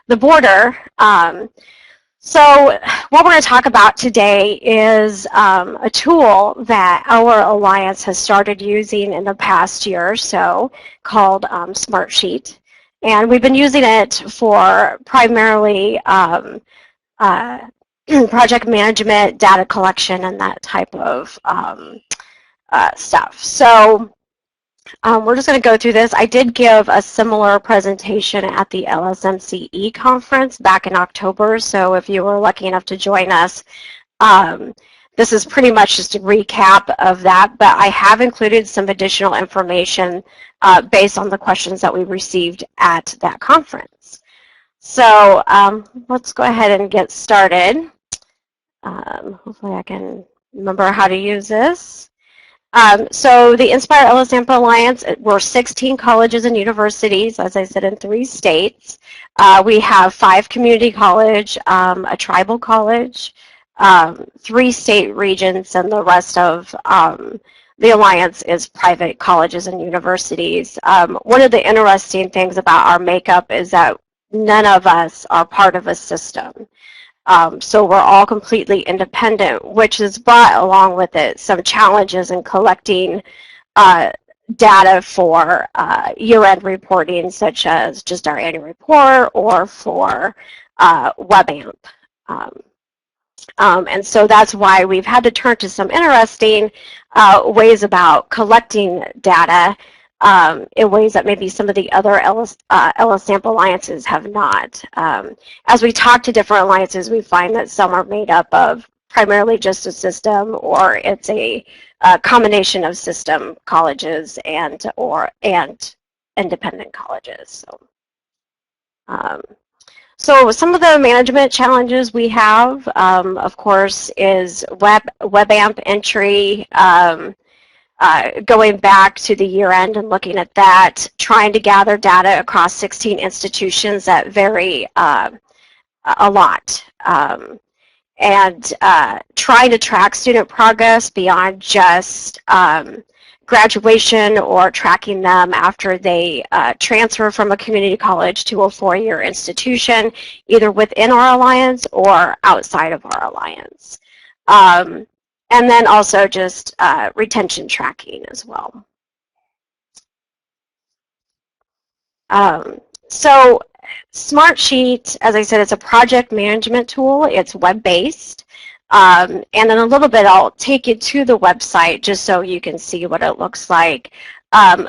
the border. So what we're going to talk about today is a tool that our alliance has started using in the past year or so called Smartsheet. And we've been using it for primarily project management, data collection, and that type of stuff. So we're just going to go through this. I did give a similar presentation at the LSMCE conference back in October, so if you were lucky enough to join us, this is pretty much just a recap of that, but I have included some additional information based on the questions that we received at that conference. So let's go ahead and get started. Hopefully I can remember how to use this. So the Inspire LS AMP Alliance, we're 16 colleges and universities, as I said, in 3 states. We have 5 community college, a tribal college, 3 state regions, and the rest of the Alliance is private colleges and universities. One of the interesting things about our makeup is that none of us are part of a system. So we're all completely independent, which has brought along with it some challenges in collecting data for year-end reporting, such as just our annual report or for WebAMP. And so that's why we've had to turn to some interesting ways about collecting data in ways that maybe some of the other LSAMP alliances have not. As we talk to different alliances, we find that some are made up of primarily just a system, or it's a combination of system colleges and independent colleges. So some of the management challenges we have, of course, is WebAMP entry. Going back to the year end and looking at that, trying to gather data across 16 institutions that vary a lot, and trying to track student progress beyond just graduation or tracking them after they transfer from a community college to a 4-year institution, either within our alliance or outside of our alliance. And then also just retention tracking as well. So Smartsheet, as I said, it's a project management tool. It's web-based. And then a little bit, I'll take you to the website just so you can see what it looks like.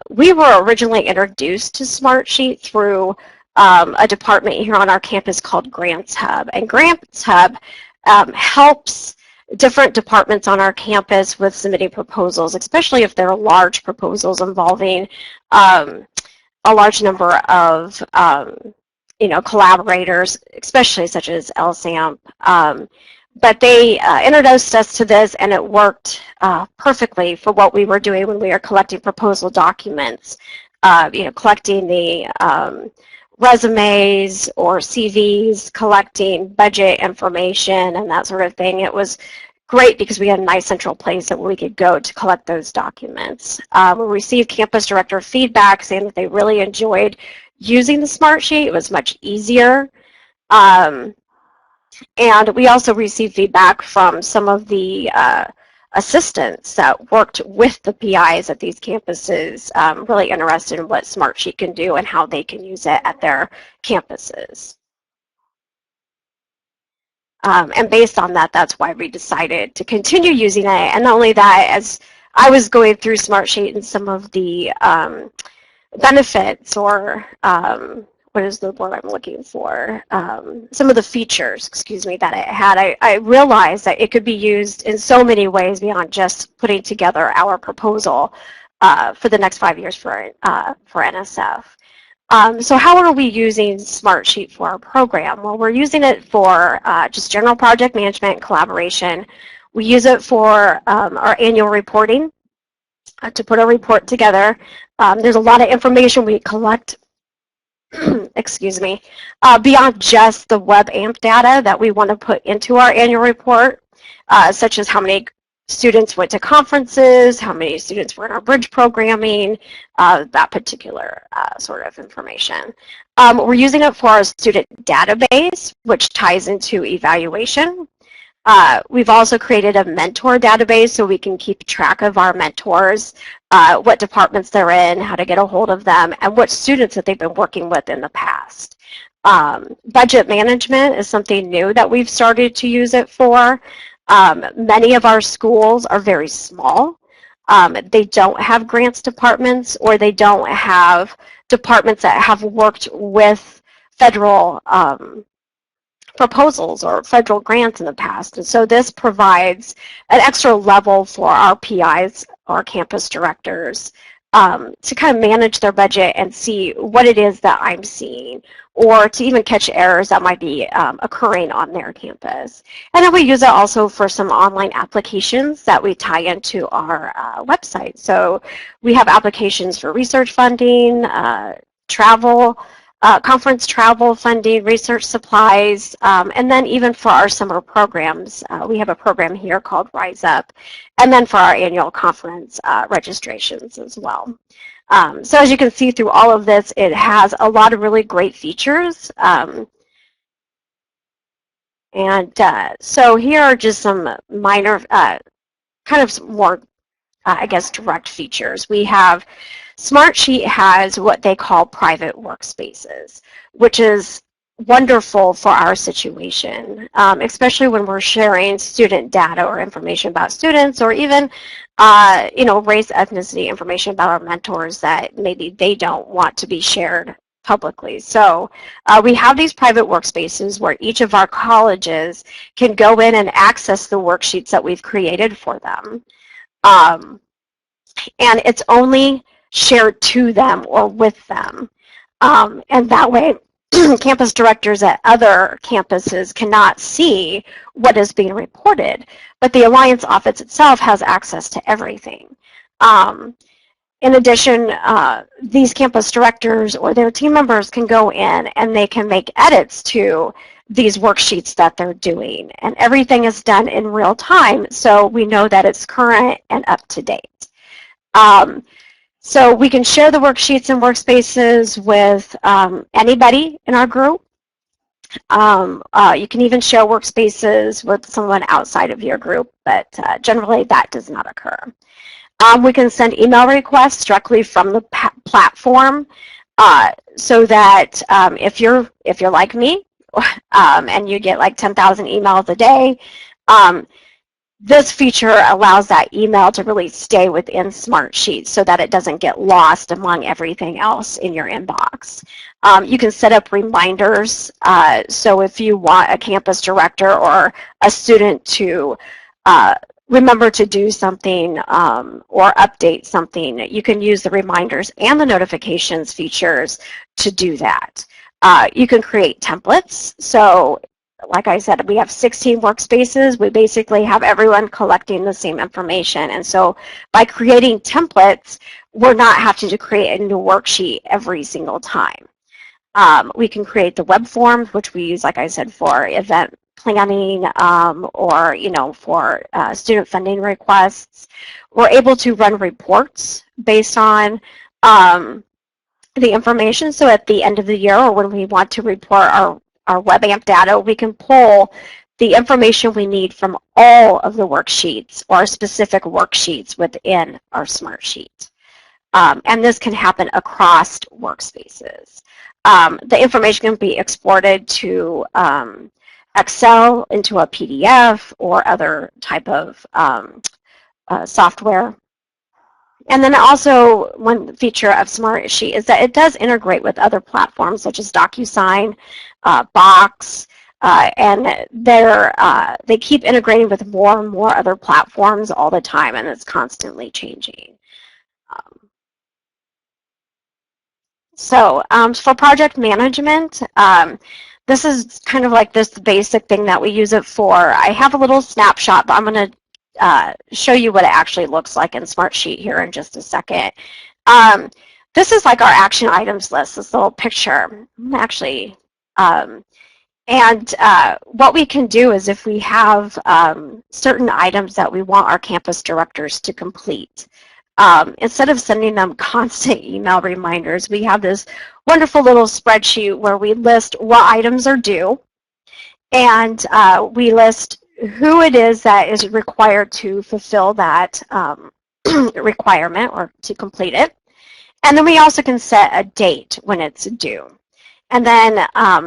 We were originally introduced to Smartsheet through a department here on our campus called Grants Hub. And Grants Hub helps different departments on our campus with submitting proposals, especially if they're large proposals involving a large number of collaborators, especially such as LSAMP. But they introduced us to this, and it worked perfectly for what we were doing when we were collecting proposal documents, collecting the resumes or CVs, collecting budget information and that sort of thing. It was great because we had a nice central place that we could go to collect those documents. We received campus director feedback saying that they really enjoyed using the Smartsheet. It was much easier. And we also received feedback from some of the assistants that worked with the PIs at these campuses, really interested in what Smartsheet can do and how they can use it at their campuses. And based on that, that's why we decided to continue using it. And not only that, as I was going through Smartsheet and some of the benefits, or what is the word I'm looking for? Some of the features, that it had, I realized that it could be used in so many ways beyond just putting together our proposal for the next 5 years for NSF. So how are we using Smartsheet for our program? Well, we're using it for just general project management and collaboration. We use it for our annual reporting to put a report together. There's a lot of information we collect beyond just the WebAMP data that we want to put into our annual report, such as how many students went to conferences, how many students were in our bridge programming, that particular sort of information. We're using it for our student database, which ties into evaluation. We've also created a mentor database so we can keep track of our mentors, what departments they're in, how to get a hold of them, and what students that they've been working with in the past. Budget management is something new that we've started to use it for. Many of our schools are very small. They don't have grants departments, or they don't have departments that have worked with federal proposals or federal grants in the past. And so this provides an extra level for our PIs, our campus directors, to kind of manage their budget and see what it is that I'm seeing, or to even catch errors that might be occurring on their campus. And then we use it also for some online applications that we tie into our website. So we have applications for research funding, travel, conference travel funding, research supplies, and then even for our summer programs. We have a program here called Rise Up, and then for our annual conference registrations as well. So as you can see through all of this, it has a lot of really great features. So here are just some minor, kind of more, I guess, direct features. We have Smartsheet has what they call private workspaces, which is wonderful for our situation, especially when we're sharing student data or information about students, or even race, ethnicity information about our mentors that maybe they don't want to be shared publicly. So we have these private workspaces where each of our colleges can go in and access the worksheets that we've created for them. And it's only shared to them or with them. And that way, campus directors at other campuses cannot see what is being reported, but the Alliance office itself has access to everything. In addition, these campus directors or their team members can go in and they can make edits to these worksheets that they're doing. And everything is done in real time, so we know that it's current and up to date. So we can share the worksheets and workspaces with anybody in our group. You can even share workspaces with someone outside of your group, but generally that does not occur. We can send email requests directly from the platform, so that if you're like me and you get like 10,000 emails a day, this feature allows that email to really stay within Smartsheet so that it doesn't get lost among everything else in your inbox. You can set up reminders. So if you want a campus director or a student to remember to do something or update something, you can use the reminders and the notifications features to do that. You can create templates. So like I said, we have 16 workspaces. We basically have everyone collecting the same information. And so by creating templates, we're not having to create a new worksheet every single time. We can create the web forms, which we use, like I said, for event planning or, for student funding requests. We're able to run reports based on the information. So at the end of the year, or when we want to report our WebAMP data, we can pull the information we need from all of the worksheets or specific worksheets within our Smartsheet. And this can happen across workspaces. The information can be exported to Excel, into a PDF, or other type of software. And then also, one feature of Smartsheet is that it does integrate with other platforms such as DocuSign, Box, and they keep integrating with more and more other platforms all the time, and it's constantly changing. So for project management, this is kind of like this basic thing that we use it for. I have a little snapshot, but I'm going to show you what it actually looks like in Smartsheet here in just a second. This is like our action items list, this little picture. Actually, what we can do is if we have certain items that we want our campus directors to complete, instead of sending them constant email reminders, we have this wonderful little spreadsheet where we list what items are due, and we list who it is that is required to fulfill that requirement or to complete it. And then we also can set a date when it's due. And then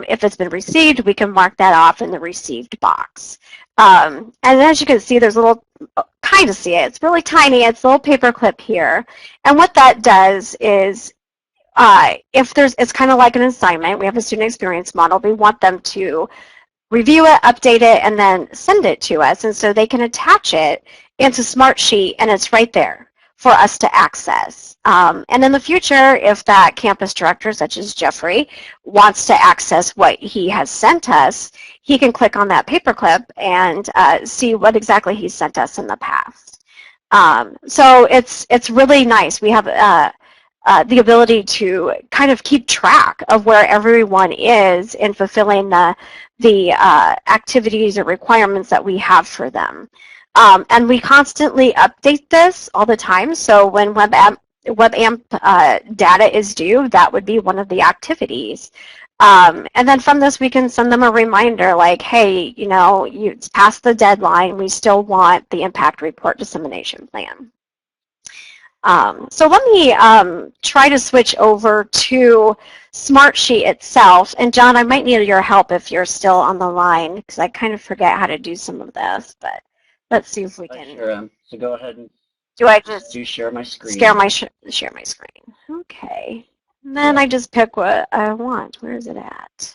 if it's been received, we can mark that off in the received box. And as you can see, there's a little, kind of see it, it's really tiny, it's a little paper clip here. And what that does is, if there's, it's kind of like an assignment, we have a student experience model, we want them to review it, update it, and then send it to us. And so they can attach it into Smartsheet, and it's right there for us to access. And in the future, if that campus director, such as Jeffrey, wants to access what he has sent us, he can click on that paperclip and see what exactly he sent us in the past. So it's really nice. We have the ability to kind of keep track of where everyone is in fulfilling the activities or requirements that we have for them. And we constantly update this all the time. So when WebAMP data is due, that would be one of the activities. And then from this, we can send them a reminder like, hey, you know, it's past the deadline. We still want the impact report dissemination plan. So let me try to switch over to Smartsheet itself. And John, I might need your help if you're still on the line, because I kind of forget how to do some of this, but let's see if we can. Sure. So go ahead and do share my screen. Share my screen. Okay. And then I just pick what I want. Where is it at?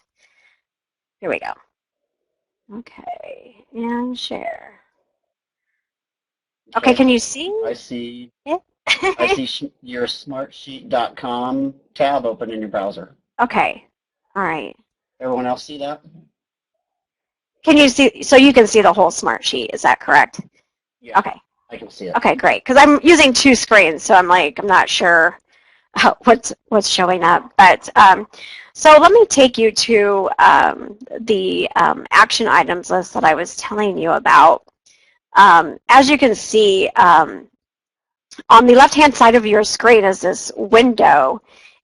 Here we go. Okay. And share. Okay, can you see? I see. Yeah. I see your smartsheet.com tab open in your browser. Okay. All right. Everyone else see that? Can you see? So you can see the whole Smartsheet. Is that correct? Yeah. Okay. I can see it. Okay, great. Because I'm using two screens, so I'm not sure what's showing up. But so let me take you to the action items list that I was telling you about. As you can see, on the left-hand side of your screen is this window,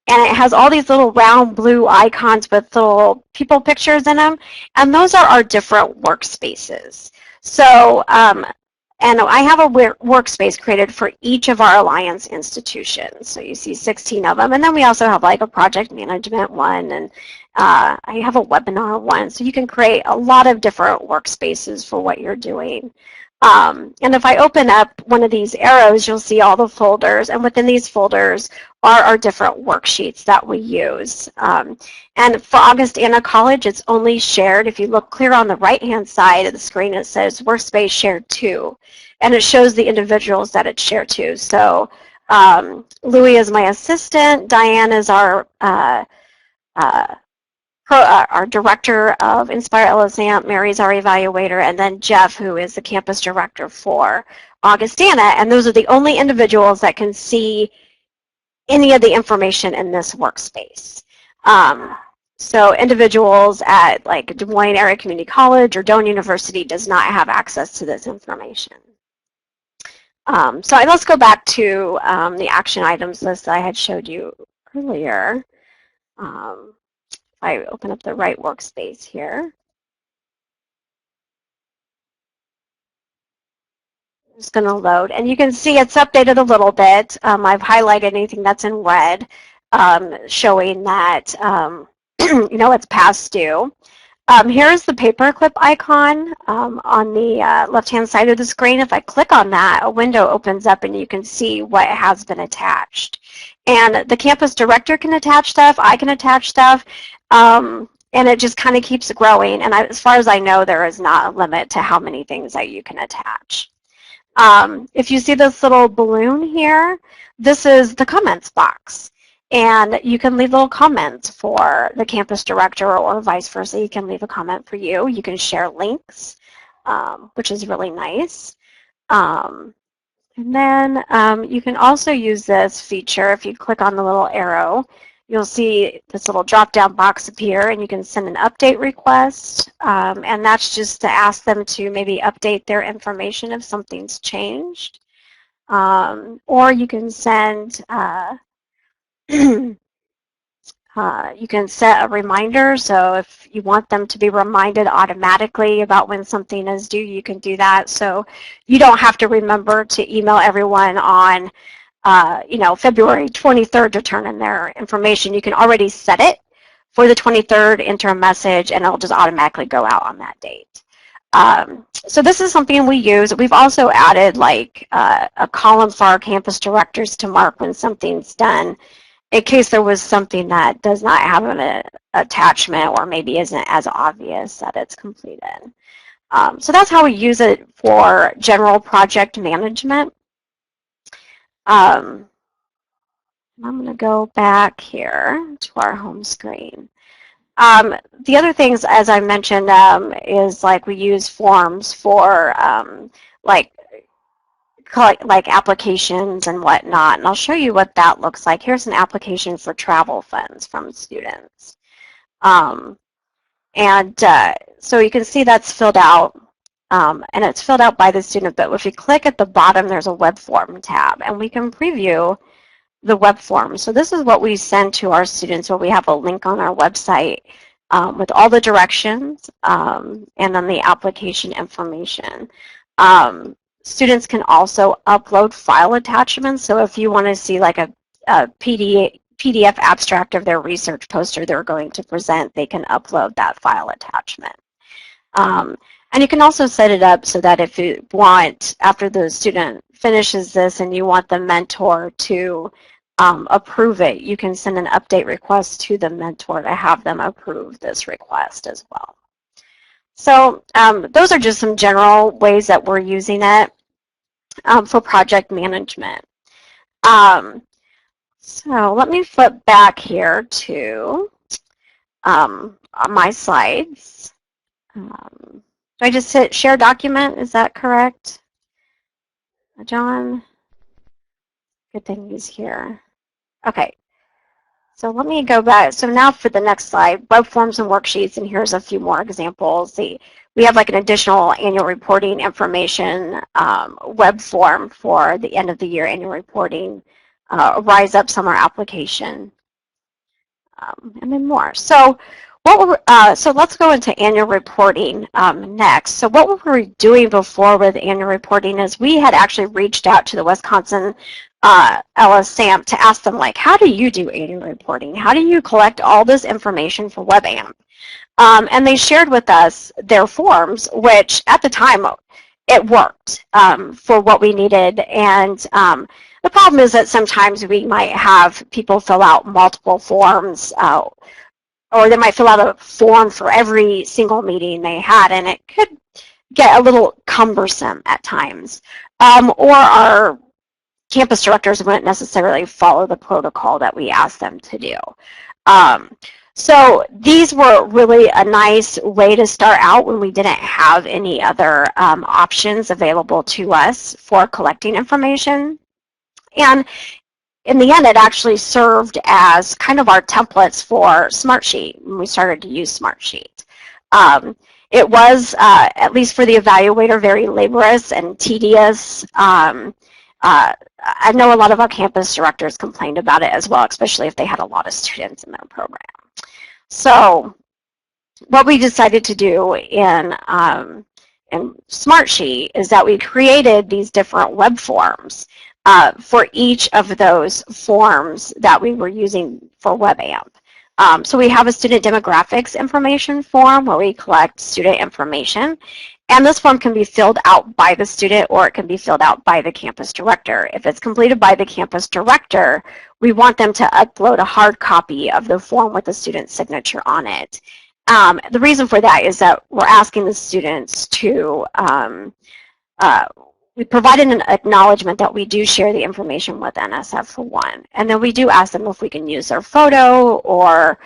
and it has all these little round blue icons with little people pictures in them, and those are our different workspaces. So, and I have a workspace created for each of our Alliance institutions. So you see 16 of them, and then we also have like a project management one, and I have a webinar one. So you can create a lot of different workspaces for what you're doing. And if I open up one of these arrows, you'll see all the folders, and within these folders are our different worksheets that we use. And for Augustana College, it's only shared. If you look clear on the right-hand side of the screen, it says Workspace Shared To, and it shows the individuals that it's shared to. So Louie is my assistant, Diane is our director of Inspire LSAMP, Mary's our evaluator, and then Jeff, who is the campus director for Augustana. And those are the only individuals that can see any of the information in this workspace. So individuals at like Des Moines Area Community College or Doane University does not have access to this information. So let's go back to the action items list that I had showed you earlier. I open up the right workspace here. I'm just going to load, and you can see it's updated a little bit. I've highlighted anything that's in red, showing that you know, it's past due. Here's the paperclip icon on the left-hand side of the screen. If I click on that, a window opens up, and you can see what has been attached. And the campus director can attach stuff. I can attach stuff. And it just kind of keeps growing. And as far as I know, there is not a limit to how many things that you can attach. If you see this little balloon here, this is the comments box. And you can leave little comments for the campus director or vice versa. You can leave a comment for you. You can share links, which is really nice. And then you can also use this feature. If you click on the little arrow, you'll see this little drop-down box appear, and you can send an update request. And that's just to ask them to maybe update their information if something's changed. or you can send you can set a reminder. So if you want them to be reminded automatically about when something is due, you can do that. So you don't have to remember to email everyone on February 23rd to turn in their information. You can already set it for the 23rd, enter a message, and it'll just automatically go out on that date. So this is something we use. We've also added like a column for our campus directors to mark when something's done, in case there was something that does not have an attachment or maybe isn't as obvious that it's completed. So that's how we use it for general project management. I'm going to go back here to our home screen. The other things, as I mentioned, is like we use forms for like applications and whatnot, and I'll show you what that looks like. Here's an application for travel funds from students. So you can see that's filled out, and it's filled out by the student, but if you click at the bottom, there's a web form tab, and we can preview the web form. So this is what we send to our students, where we have a link on our website with all the directions and then the application information. Students can also upload file attachments. So if you want to see like a PDF abstract of their research poster they're going to present, they can upload that file attachment. And you can also set it up so that if you want, after the student finishes this and you want the mentor to approve it, you can send an update request to the mentor to have them approve this request as well. So those are just some general ways that we're using it for project management. So let me flip back here to my slides. Do I just hit share document? Is that correct, John? Good thing he's here. Okay. So let me go back. So now for the next slide, web forms and worksheets, and here's a few more examples. We have like an additional annual reporting information web form for the end of the year annual reporting, Rise Up summer application, and then more. So so let's go into annual reporting next. So what we were doing before with annual reporting is we had actually reached out to the Wisconsin LSAMP to ask them, like, how do you do annual reporting? How do you collect all this information for WebAMP? And they shared with us their forms, which at the time it worked for what we needed. And the problem is that sometimes we might have people fill out multiple forms, or they might fill out a form for every single meeting they had, and it could get a little cumbersome at times. Or our campus directors wouldn't necessarily follow the protocol that we asked them to do. So these were really a nice way to start out when we didn't have any other options available to us for collecting information. And in the end, it actually served as kind of our templates for Smartsheet when we started to use Smartsheet. It was, at least for the evaluator, very laborious and tedious. I know a lot of our campus directors complained about it as well, especially if they had a lot of students in their program. So what we decided to do in Smartsheet is that we created these different web forms for each of those forms that we were using for WebAMP. So we have a student demographics information form where we collect student information, and this form can be filled out by the student or it can be filled out by the campus director. If it's completed by the campus director, we want them to upload a hard copy of the form with the student's signature on it. The reason for that is that we're asking the students to we provided an acknowledgement that we do share the information with NSF for one, and then we do ask them if we can use their photo or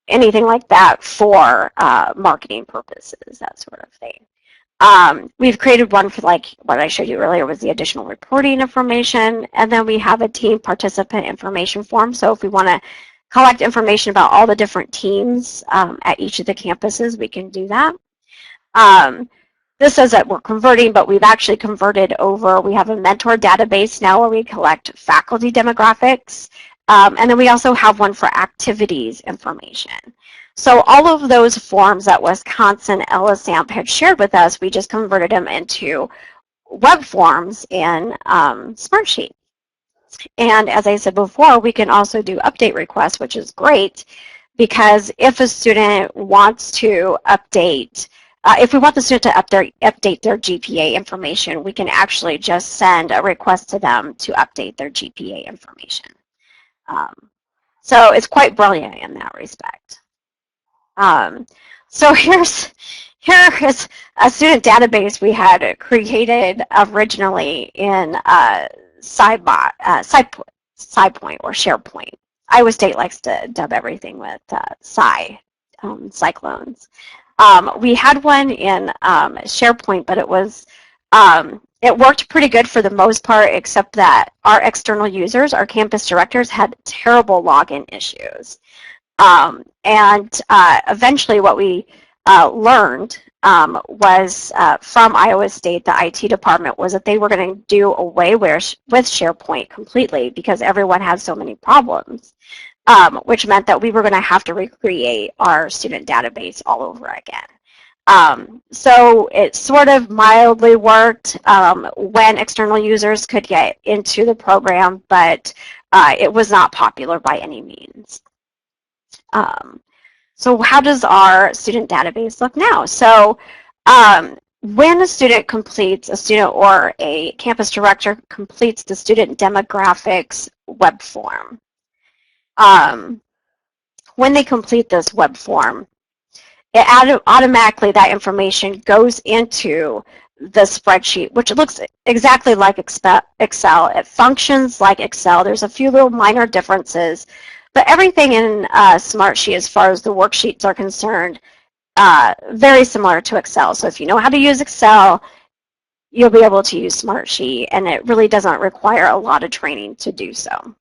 anything like that for marketing purposes, that sort of thing. We've created one for, like what I showed you earlier was the additional reporting information, and then we have a team participant information form. So if we want to collect information about all the different teams at each of the campuses, we can do that. this says that we're converting, but we've actually converted over. We have a mentor database now where we collect faculty demographics. And then we also have one for activities information. So all of those forms that Wisconsin LSAMP had shared with us, we just converted them into web forms in Smartsheet. And as I said before, we can also do update requests, which is great because if a student wants to update, if we want the student to update their GPA information, we can actually just send a request to them to update their GPA information. So it's quite brilliant in that respect. So here is a student database we had created originally in SciPoint or SharePoint. Iowa State likes to dub everything with cyclones. We had one in SharePoint, but it worked pretty good for the most part, except that our external users, our campus directors, had terrible login issues. Eventually what we learned was from Iowa State, the IT department, was that they were going to do away with SharePoint completely because everyone had so many problems, which meant that we were going to have to recreate our student database all over again. So it sort of mildly worked when external users could get into the program, but it was not popular by any means. So how does our student database look now? So when a student or a campus director completes the student demographics web form, when they complete this web form, it automatically, that information goes into the spreadsheet, which looks exactly like Excel. It functions like Excel. There's a few little minor differences, but everything in Smartsheet, as far as the worksheets are concerned, very similar to Excel. So if you know how to use Excel, you'll be able to use Smartsheet, and it really doesn't require a lot of training to do so.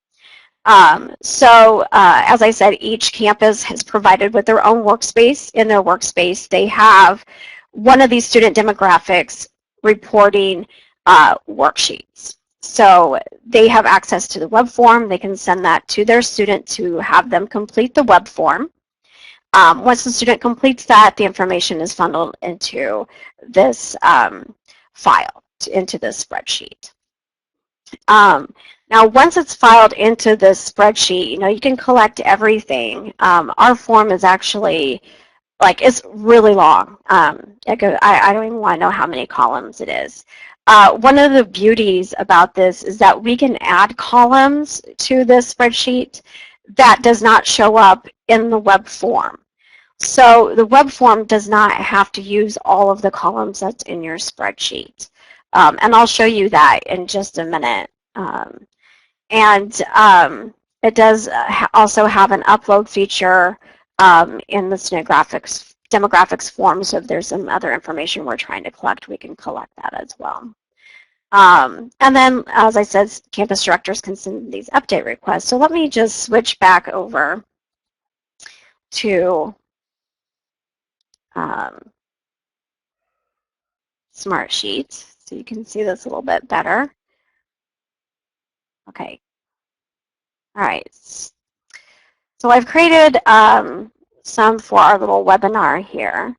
As I said, each campus is provided with their own workspace. In their workspace, they have one of these student demographics reporting worksheets. So they have access to the web form. They can send that to their student to have them complete the web form. Once the student completes that, the information is funneled into this file, into this spreadsheet. Now, once it's filed into this spreadsheet, you can collect everything. Our form is actually, it's really long. I don't even want to know how many columns it is. One of the beauties about this is that we can add columns to this spreadsheet that does not show up in the web form. So the web form does not have to use all of the columns that's in your spreadsheet. And I'll show you that in just a minute. It does also have an upload feature in the demographics form, so if there's some other information we're trying to collect, we can collect that as well. And then, as I said, campus directors can send these update requests. So let me just switch back over to Smartsheet so you can see this a little bit better. Okay. All right. So I've created some for our little webinar here.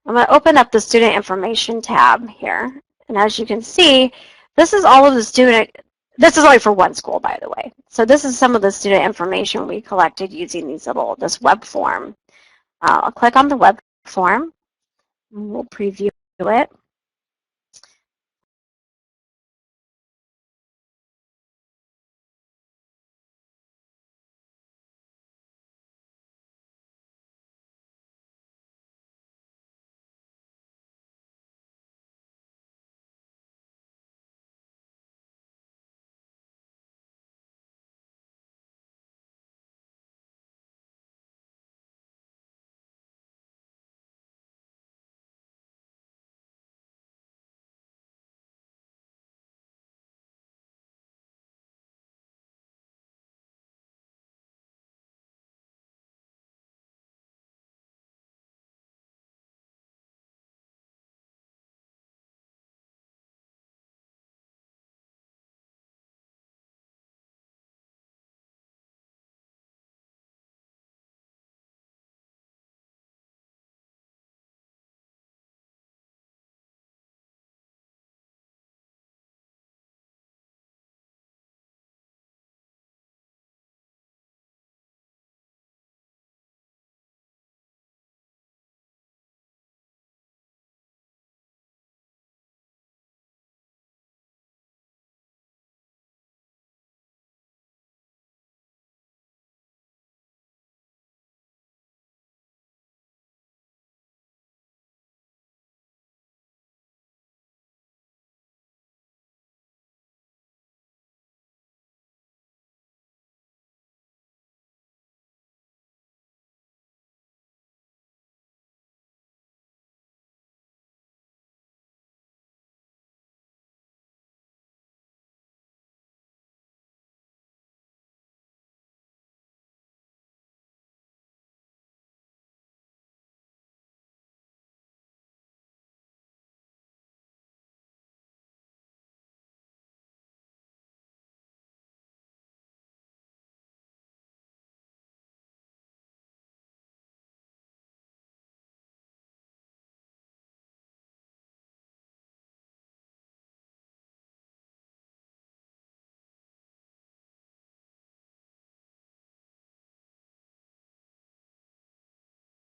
I'm going to open up the student information tab here. And as you can see, this is all of the this is only for one school, by the way. So this is some of the student information we collected using this web form. I'll click on the web form. And we'll preview it.